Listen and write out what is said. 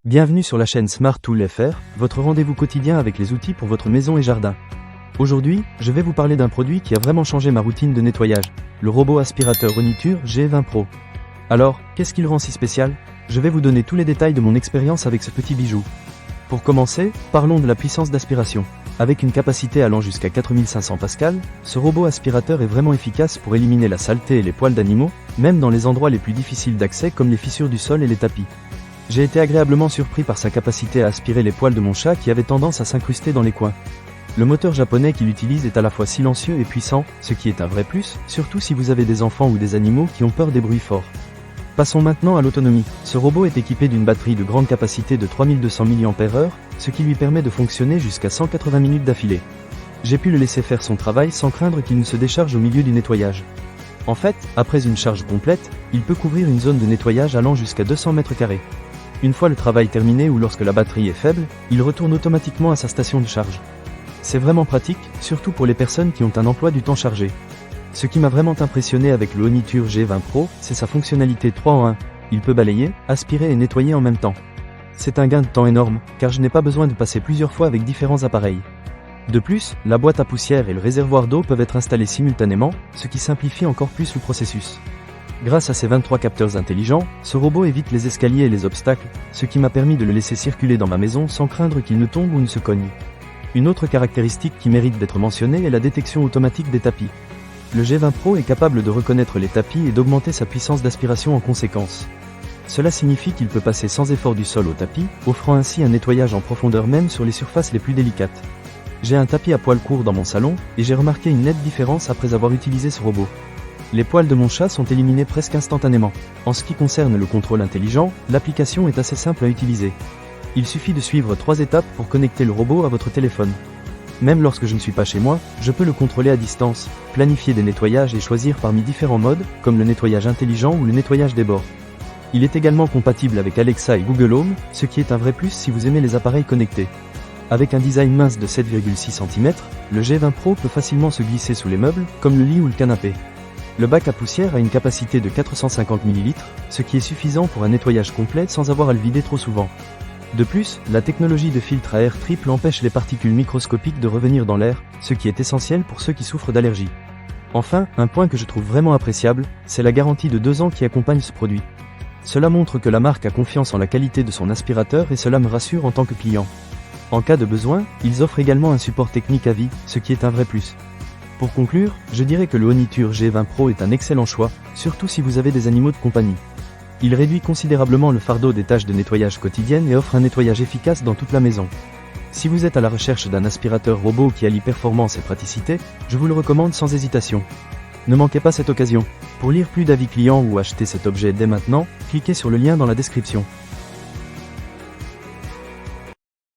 Bienvenue sur la chaîne Smart Tool FR, votre rendez-vous quotidien avec les outils pour votre maison et jardin. Aujourd'hui, je vais vous parler d'un produit qui a vraiment changé ma routine de nettoyage, le robot aspirateur Oniture G20 Pro. Alors, qu'est-ce qui le rend si spécial? Je vais vous donner tous les détails de mon expérience avec ce petit bijou. Pour commencer, parlons de la puissance d'aspiration. Avec une capacité allant jusqu'à 4500 Pascal, ce robot aspirateur est vraiment efficace pour éliminer la saleté et les poils d'animaux, même dans les endroits les plus difficiles d'accès comme les fissures du sol et les tapis. J'ai été agréablement surpris par sa capacité à aspirer les poils de mon chat qui avaient tendance à s'incruster dans les coins. Le moteur japonais qu'il utilise est à la fois silencieux et puissant, ce qui est un vrai plus, surtout si vous avez des enfants ou des animaux qui ont peur des bruits forts. Passons maintenant à l'autonomie. Ce robot est équipé d'une batterie de grande capacité de 3200 mAh, ce qui lui permet de fonctionner jusqu'à 180 minutes d'affilée. J'ai pu le laisser faire son travail sans craindre qu'il ne se décharge au milieu du nettoyage. En fait, après une charge complète, il peut couvrir une zone de nettoyage allant jusqu'à 200 m². Une fois le travail terminé ou lorsque la batterie est faible, il retourne automatiquement à sa station de charge. C'est vraiment pratique, surtout pour les personnes qui ont un emploi du temps chargé. Ce qui m'a vraiment impressionné avec le Oniture G20 Pro, c'est sa fonctionnalité 3 en 1. Il peut balayer, aspirer et nettoyer en même temps. C'est un gain de temps énorme, car je n'ai pas besoin de passer plusieurs fois avec différents appareils. De plus, la boîte à poussière et le réservoir d'eau peuvent être installés simultanément, ce qui simplifie encore plus le processus. Grâce à ses 23 capteurs intelligents, ce robot évite les escaliers et les obstacles, ce qui m'a permis de le laisser circuler dans ma maison sans craindre qu'il ne tombe ou ne se cogne. Une autre caractéristique qui mérite d'être mentionnée est la détection automatique des tapis. Le G20 Pro est capable de reconnaître les tapis et d'augmenter sa puissance d'aspiration en conséquence. Cela signifie qu'il peut passer sans effort du sol au tapis, offrant ainsi un nettoyage en profondeur même sur les surfaces les plus délicates. J'ai un tapis à poils courts dans mon salon, et j'ai remarqué une nette différence après avoir utilisé ce robot. Les poils de mon chat sont éliminés presque instantanément. En ce qui concerne le contrôle intelligent, l'application est assez simple à utiliser. Il suffit de suivre 3 étapes pour connecter le robot à votre téléphone. Même lorsque je ne suis pas chez moi, je peux le contrôler à distance, planifier des nettoyages et choisir parmi différents modes, comme le nettoyage intelligent ou le nettoyage des bords. Il est également compatible avec Alexa et Google Home, ce qui est un vrai plus si vous aimez les appareils connectés. Avec un design mince de 7,6 cm, le G20 Pro peut facilement se glisser sous les meubles, comme le lit ou le canapé. Le bac à poussière a une capacité de 450 ml, ce qui est suffisant pour un nettoyage complet sans avoir à le vider trop souvent. De plus, la technologie de filtre à air triple empêche les particules microscopiques de revenir dans l'air, ce qui est essentiel pour ceux qui souffrent d'allergies. Enfin, un point que je trouve vraiment appréciable, c'est la garantie de 2 ans qui accompagne ce produit. Cela montre que la marque a confiance en la qualité de son aspirateur et cela me rassure en tant que client. En cas de besoin, ils offrent également un support technique à vie, ce qui est un vrai plus. Pour conclure, je dirais que le Oniture G20 Pro est un excellent choix, surtout si vous avez des animaux de compagnie. Il réduit considérablement le fardeau des tâches de nettoyage quotidiennes et offre un nettoyage efficace dans toute la maison. Si vous êtes à la recherche d'un aspirateur robot qui allie performance et praticité, je vous le recommande sans hésitation. Ne manquez pas cette occasion. Pour lire plus d'avis clients ou acheter cet objet dès maintenant, cliquez sur le lien dans la description.